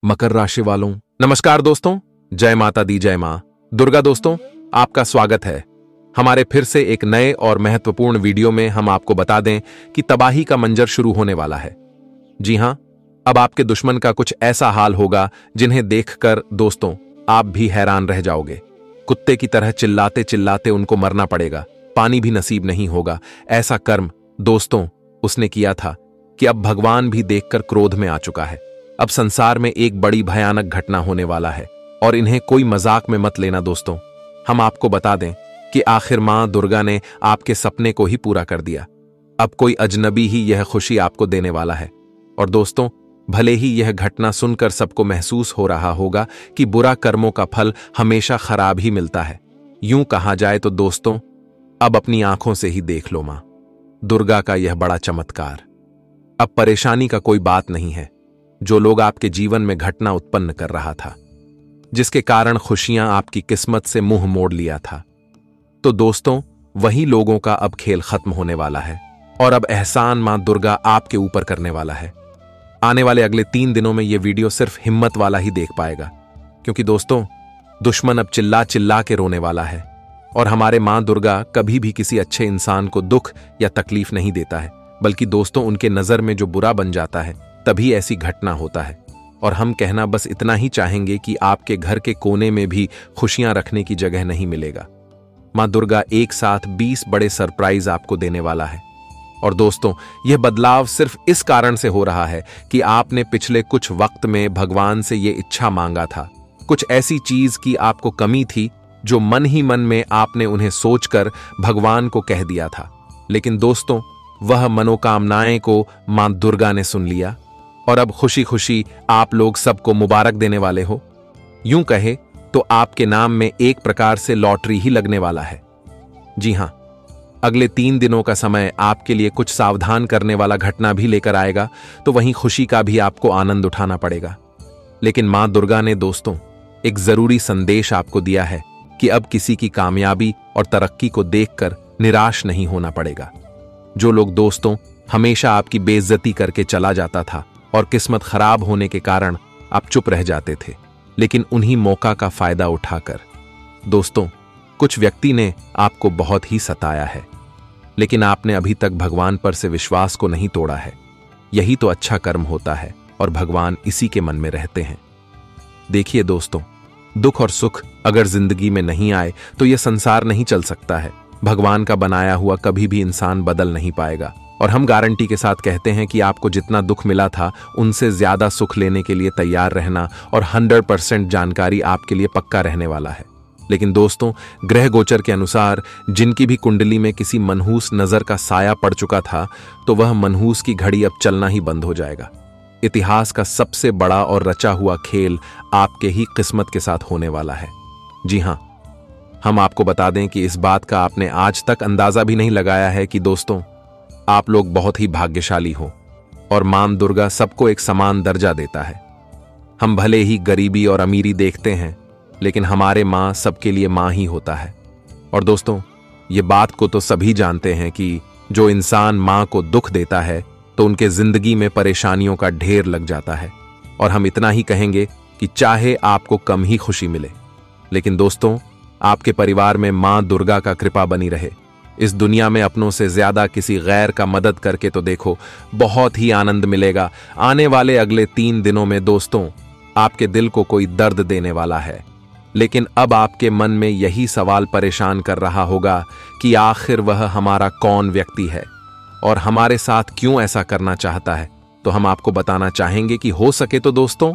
मकर राशि वालों नमस्कार दोस्तों, जय माता दी, जय मां दुर्गा। दोस्तों, आपका स्वागत है हमारे फिर से एक नए और महत्वपूर्ण वीडियो में। हम आपको बता दें कि तबाही का मंजर शुरू होने वाला है। जी हां, अब आपके दुश्मन का कुछ ऐसा हाल होगा जिन्हें देखकर दोस्तों आप भी हैरान रह जाओगे। कुत्ते की तरह चिल्लाते चिल्लाते उनको मरना पड़ेगा, पानी भी नसीब नहीं होगा। ऐसा कर्म दोस्तों उसने किया था कि अब भगवान भी देखकर क्रोध में आ चुका है। अब संसार में एक बड़ी भयानक घटना होने वाला है और इन्हें कोई मजाक में मत लेना दोस्तों। हम आपको बता दें कि आखिर मां दुर्गा ने आपके सपने को ही पूरा कर दिया। अब कोई अजनबी ही यह खुशी आपको देने वाला है। और दोस्तों, भले ही यह घटना सुनकर सबको महसूस हो रहा होगा कि बुरा कर्मों का फल हमेशा खराब ही मिलता है। यूं कहा जाए तो दोस्तों, अब अपनी आंखों से ही देख लो मां दुर्गा का यह बड़ा चमत्कार। अब परेशानी का कोई बात नहीं है। जो लोग आपके जीवन में घटना उत्पन्न कर रहा था, जिसके कारण खुशियां आपकी किस्मत से मुंह मोड़ लिया था, तो दोस्तों वही लोगों का अब खेल खत्म होने वाला है और अब एहसान मां दुर्गा आपके ऊपर करने वाला है। आने वाले अगले 3 दिनों में यह वीडियो सिर्फ हिम्मत वाला ही देख पाएगा, क्योंकि दोस्तों दुश्मन अब चिल्ला चिल्ला के रोने वाला है। और हमारे मां दुर्गा कभी भी किसी अच्छे इंसान को दुख या तकलीफ नहीं देता है, बल्कि दोस्तों उनके नजर में जो बुरा बन जाता है तभी ऐसी घटना होता है। और हम कहना बस इतना ही चाहेंगे कि आपके घर के कोने में भी खुशियां रखने की जगह नहीं मिलेगा। मां दुर्गा एक साथ 20 बड़े सरप्राइज आपको देने वाला है। और दोस्तों, यह बदलाव सिर्फ इस कारण से हो रहा है कि आपने पिछले कुछ वक्त में भगवान से यह इच्छा मांगा था। कुछ ऐसी चीज की आपको कमी थी जो मन ही मन में आपने उन्हें सोचकर भगवान को कह दिया था। लेकिन दोस्तों, वह मनोकामनाएं को मां दुर्गा ने सुन लिया और अब खुशी खुशी आप लोग सबको मुबारक देने वाले हो। यूं कहे तो आपके नाम में एक प्रकार से लॉटरी ही लगने वाला है। जी हां, अगले 3 दिनों का समय आपके लिए कुछ सावधान करने वाला घटना भी लेकर आएगा, तो वहीं खुशी का भी आपको आनंद उठाना पड़ेगा। लेकिन मां दुर्गा ने दोस्तों एक जरूरी संदेश आपको दिया है कि अब किसी की कामयाबी और तरक्की को देखकर निराश नहीं होना पड़ेगा। जो लोग दोस्तों हमेशा आपकी बेइज्जती करके चला जाता था और किस्मत खराब होने के कारण आप चुप रह जाते थे, लेकिन उन्हीं मौका का फायदा उठाकर दोस्तों कुछ व्यक्ति ने आपको बहुत ही सताया है, लेकिन आपने अभी तक भगवान पर से विश्वास को नहीं तोड़ा है। यही तो अच्छा कर्म होता है और भगवान इसी के मन में रहते हैं। देखिए दोस्तों, दुख और सुख अगर जिंदगी में नहीं आए तो यह संसार नहीं चल सकता है। भगवान का बनाया हुआ कभी भी इंसान बदल नहीं पाएगा। और हम गारंटी के साथ कहते हैं कि आपको जितना दुख मिला था उनसे ज्यादा सुख लेने के लिए तैयार रहना, और 100% जानकारी आपके लिए पक्का रहने वाला है। लेकिन दोस्तों, ग्रह गोचर के अनुसार जिनकी भी कुंडली में किसी मनहूस नजर का साया पड़ चुका था, तो वह मनहूस की घड़ी अब चलना ही बंद हो जाएगा। इतिहास का सबसे बड़ा और रचा हुआ खेल आपके ही किस्मत के साथ होने वाला है। जी हां, हम आपको बता दें कि इस बात का आपने आज तक अंदाजा भी नहीं लगाया है कि दोस्तों आप लोग बहुत ही भाग्यशाली हो और मां दुर्गा सबको एक समान दर्जा देता है। हम भले ही गरीबी और अमीरी देखते हैं, लेकिन हमारे मां सबके लिए मां ही होता है। और दोस्तों, ये बात को तो सभी जानते हैं कि जो इंसान मां को दुख देता है तो उनके जिंदगी में परेशानियों का ढेर लग जाता है। और हम इतना ही कहेंगे कि चाहे आपको कम ही खुशी मिले, लेकिन दोस्तों आपके परिवार में मां दुर्गा का कृपा बनी रहे। इस दुनिया में अपनों से ज्यादा किसी गैर का मदद करके तो देखो, बहुत ही आनंद मिलेगा। आने वाले अगले 3 दिनों में दोस्तों आपके दिल को कोई दर्द देने वाला है, लेकिन अब आपके मन में यही सवाल परेशान कर रहा होगा कि आखिर वह हमारा कौन व्यक्ति है और हमारे साथ क्यों ऐसा करना चाहता है। तो हम आपको बताना चाहेंगे कि हो सके तो दोस्तों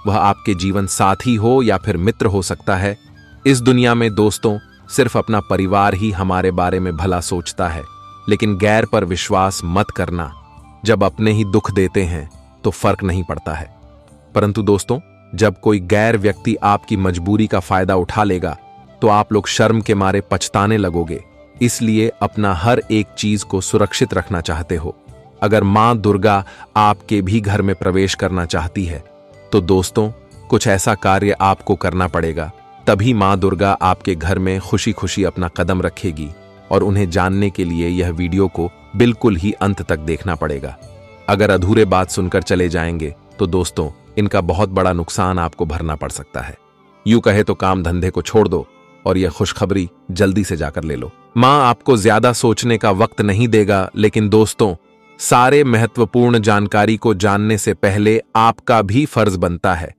वह आपके जीवन साथी हो या फिर मित्र हो सकता है। इस दुनिया में दोस्तों सिर्फ अपना परिवार ही हमारे बारे में भला सोचता है, लेकिन गैर पर विश्वास मत करना। जब अपने ही दुख देते हैं तो फर्क नहीं पड़ता है, परंतु दोस्तों जब कोई गैर व्यक्ति आपकी मजबूरी का फायदा उठा लेगा तो आप लोग शर्म के मारे पछताने लगोगे। इसलिए अपना हर एक चीज को सुरक्षित रखना चाहते हो। अगर मां दुर्गा आपके भी घर में प्रवेश करना चाहती है तो दोस्तों कुछ ऐसा कार्य आपको करना पड़ेगा, तभी मां दुर्गा आपके घर में खुशी खुशी अपना कदम रखेगी। और उन्हें जानने के लिए यह वीडियो को बिल्कुल ही अंत तक देखना पड़ेगा। अगर अधूरे बात सुनकर चले जाएंगे तो दोस्तों इनका बहुत बड़ा नुकसान आपको भरना पड़ सकता है। यूं कहे तो काम धंधे को छोड़ दो और यह खुशखबरी जल्दी से जाकर ले लो। मां आपको ज्यादा सोचने का वक्त नहीं देगा, लेकिन दोस्तों, सारे महत्वपूर्ण जानकारी को जानने से पहले आपका भी फर्ज बनता है।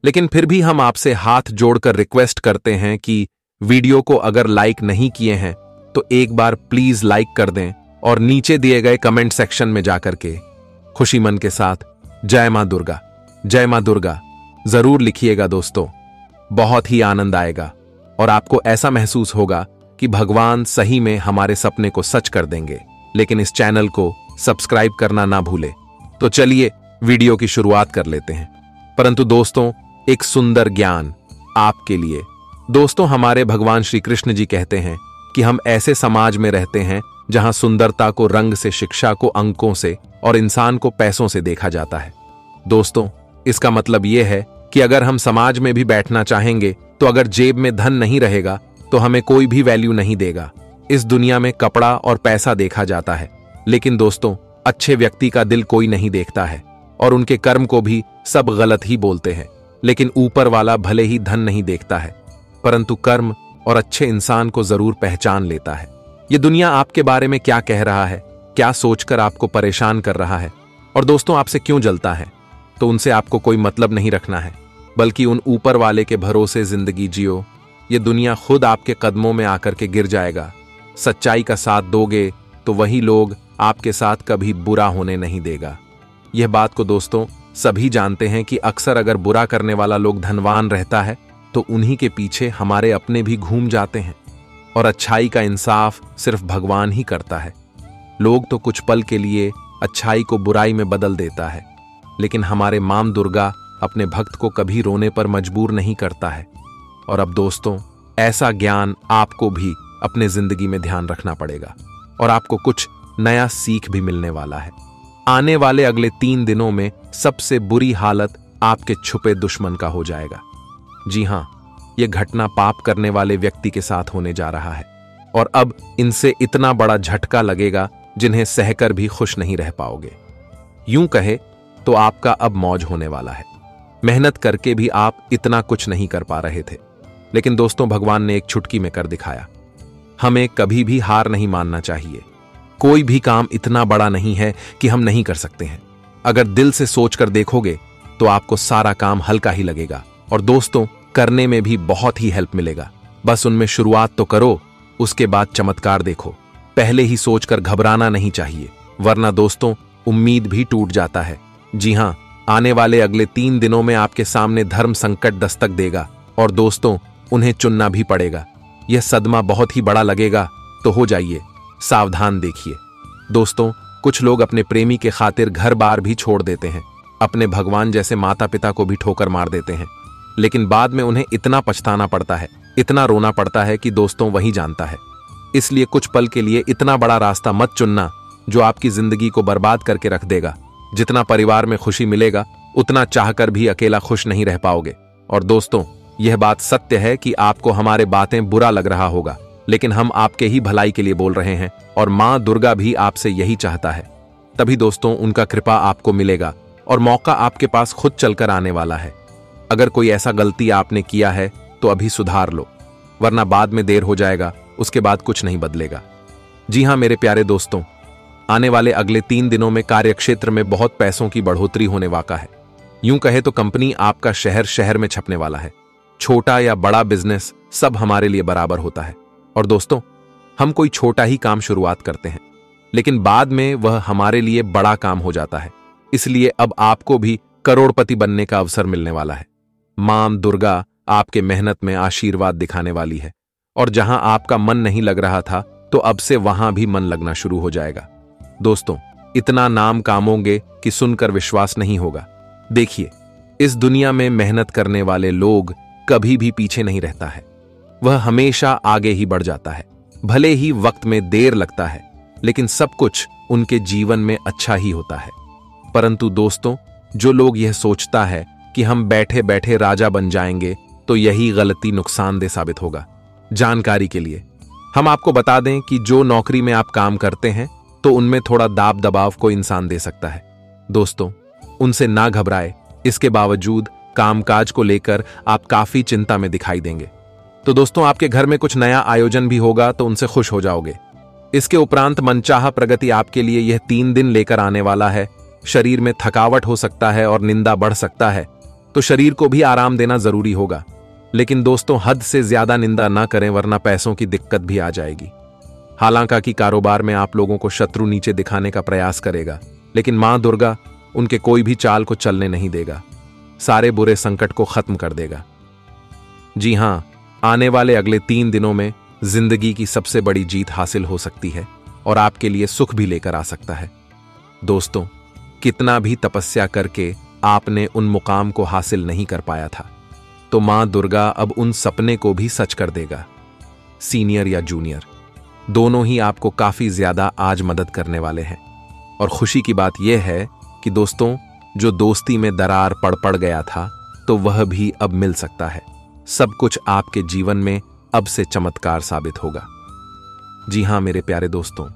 लेकिन फिर भी हम आपसे हाथ जोड़कर रिक्वेस्ट करते हैं कि वीडियो को अगर लाइक नहीं किए हैं तो एक बार प्लीज लाइक कर दें और नीचे दिए गए कमेंट सेक्शन में जाकर के खुशी मन के साथ जय मां दुर्गा, जय मां दुर्गा जरूर लिखिएगा दोस्तों। बहुत ही आनंद आएगा और आपको ऐसा महसूस होगा कि भगवान सही में हमारे सपने को सच कर देंगे। लेकिन इस चैनल को सब्सक्राइब करना ना भूले। तो चलिए वीडियो की शुरुआत कर लेते हैं। परंतु दोस्तों, एक सुंदर ज्ञान आपके लिए। दोस्तों, हमारे भगवान श्री कृष्ण जी कहते हैं कि हम ऐसे समाज में रहते हैं जहां सुंदरता को रंग से, शिक्षा को अंकों से और इंसान को पैसों से देखा जाता है। दोस्तों, इसका मतलब यह है कि अगर हम समाज में भी बैठना चाहेंगे तो अगर जेब में धन नहीं रहेगा तो हमें कोई भी वैल्यू नहीं देगा। इस दुनिया में कपड़ा और पैसा देखा जाता है, लेकिन दोस्तों, अच्छे व्यक्ति का दिल कोई नहीं देखता है और उनके कर्म को भी सब गलत ही बोलते हैं। लेकिन ऊपर वाला भले ही धन नहीं देखता है, परंतु कर्म और अच्छे इंसान को जरूर पहचान लेता है। ये दुनिया आपके बारे में क्या कह रहा है, क्या सोचकर आपको परेशान कर रहा है और दोस्तों आपसे क्यों जलता है, तो उनसे आपको कोई मतलब नहीं रखना है, बल्कि उन ऊपर वाले के भरोसे जिंदगी जियो। ये दुनिया खुद आपके कदमों में आकर के गिर जाएगा। सच्चाई का साथ दोगे तो वही लोग आपके साथ कभी बुरा होने नहीं देगा। यह बात को दोस्तों सभी जानते हैं कि अक्सर अगर बुरा करने वाला लोग धनवान रहता है तो उन्हीं के पीछे हमारे अपने भी घूम जाते हैं और अच्छाई का इंसाफ सिर्फ भगवान ही करता है। लोग तो कुछ पल के लिए अच्छाई को बुराई में बदल देता है, लेकिन हमारे मां दुर्गा अपने भक्त को कभी रोने पर मजबूर नहीं करता है। और अब दोस्तों, ऐसा ज्ञान आपको भी अपने जिंदगी में ध्यान रखना पड़ेगा और आपको कुछ नया सीख भी मिलने वाला है। आने वाले अगले 3 दिनों में सबसे बुरी हालत आपके छुपे दुश्मन का हो जाएगा। जी हां, यह घटना पाप करने वाले व्यक्ति के साथ होने जा रहा है और अब इनसे इतना बड़ा झटका लगेगा जिन्हें सहकर भी खुश नहीं रह पाओगे। यूं कहे तो आपका अब मौज होने वाला है। मेहनत करके भी आप इतना कुछ नहीं कर पा रहे थे, लेकिन दोस्तों भगवान ने एक चुटकी में कर दिखाया। हमें कभी भी हार नहीं मानना चाहिए। कोई भी काम इतना बड़ा नहीं है कि हम नहीं कर सकते हैं। अगर दिल से सोचकर देखोगे तो आपको सारा काम हल्का ही लगेगा और दोस्तों करने में भी बहुत ही हेल्प मिलेगा। बस उनमें शुरुआत तो करो, उसके बाद चमत्कार देखो। पहले ही सोचकर घबराना नहीं चाहिए, वरना दोस्तों उम्मीद भी टूट जाता है। जी हां, आने वाले अगले 3 दिनों में आपके सामने धर्म संकट दस्तक देगा और दोस्तों उन्हें चुनना भी पड़ेगा। यह सदमा बहुत ही बड़ा लगेगा, तो हो जाइए सावधान। देखिए दोस्तों, कुछ लोग अपने प्रेमी के खातिर घर बार भी छोड़ देते हैं, अपने भगवान जैसे माता पिता को भी ठोकर मार देते हैं, लेकिन बाद में उन्हें इतना पछताना पड़ता है, इतना रोना पड़ता है कि दोस्तों वही जानता है। इसलिए कुछ पल के लिए इतना बड़ा रास्ता मत चुनना जो आपकी जिंदगी को बर्बाद करके रख देगा। जितना परिवार में खुशी मिलेगा उतना चाहकर भी अकेला खुश नहीं रह पाओगे। और दोस्तों, यह बात सत्य है कि आपको हमारे बातें बुरा लग रहा होगा, लेकिन हम आपके ही भलाई के लिए बोल रहे हैं और मां दुर्गा भी आपसे यही चाहता है। तभी दोस्तों उनका कृपा आपको मिलेगा और मौका आपके पास खुद चलकर आने वाला है। अगर कोई ऐसा गलती आपने किया है तो अभी सुधार लो, वरना बाद में देर हो जाएगा, उसके बाद कुछ नहीं बदलेगा। जी हां मेरे प्यारे दोस्तों, आने वाले अगले 3 दिनों में कार्यक्षेत्र में बहुत पैसों की बढ़ोतरी होने वाला है। यूं कहे तो कंपनी आपका शहर शहर में छपने वाला है। छोटा या बड़ा बिजनेस सब हमारे लिए बराबर होता है। और दोस्तों, हम कोई छोटा ही काम शुरुआत करते हैं, लेकिन बाद में वह हमारे लिए बड़ा काम हो जाता है। इसलिए अब आपको भी करोड़पति बनने का अवसर मिलने वाला है। मां दुर्गा आपके मेहनत में आशीर्वाद दिखाने वाली है और जहां आपका मन नहीं लग रहा था तो अब से वहां भी मन लगना शुरू हो जाएगा। दोस्तों, इतना नाम कामोगे कि सुनकर विश्वास नहीं होगा। देखिए, इस दुनिया में मेहनत करने वाले लोग कभी भी पीछे नहीं रहता है, वह हमेशा आगे ही बढ़ जाता है। भले ही वक्त में देर लगता है, लेकिन सब कुछ उनके जीवन में अच्छा ही होता है। परंतु दोस्तों, जो लोग यह सोचता है कि हम बैठे बैठे राजा बन जाएंगे, तो यही गलती नुकसानदेह साबित होगा। जानकारी के लिए हम आपको बता दें कि जो नौकरी में आप काम करते हैं तो उनमें थोड़ा दाब दबाव को इंसान दे सकता है। दोस्तों, उनसे ना घबराए, इसके बावजूद कामकाज को लेकर आप काफी चिंता में दिखाई देंगे। तो दोस्तों, आपके घर में कुछ नया आयोजन भी होगा तो उनसे खुश हो जाओगे। इसके उपरांत मनचाहा प्रगति आपके लिए यह 3 दिन लेकर आने वाला है। शरीर में थकावट हो सकता है और निंदा बढ़ सकता है, तो शरीर को भी आराम देना जरूरी होगा। लेकिन दोस्तों, हद से ज्यादा निंदा ना करें, वरना पैसों की दिक्कत भी आ जाएगी। हालांकि कारोबार में आप लोगों को शत्रु नीचे दिखाने का प्रयास करेगा, लेकिन मां दुर्गा उनके कोई भी चाल को चलने नहीं देगा, सारे बुरे संकट को खत्म कर देगा। जी हां, आने वाले अगले 3 दिनों में जिंदगी की सबसे बड़ी जीत हासिल हो सकती है और आपके लिए सुख भी लेकर आ सकता है। दोस्तों, कितना भी तपस्या करके आपने उन मुकाम को हासिल नहीं कर पाया था, तो मां दुर्गा अब उन सपने को भी सच कर देगा। सीनियर या जूनियर, दोनों ही आपको काफी ज्यादा आज मदद करने वाले हैं। और खुशी की बात यह है कि दोस्तों, जो दोस्ती में दरार पड़ गया था, तो वह भी अब मिल सकता है। सब कुछ आपके जीवन में अब से चमत्कार साबित होगा। जी हां मेरे प्यारे दोस्तों,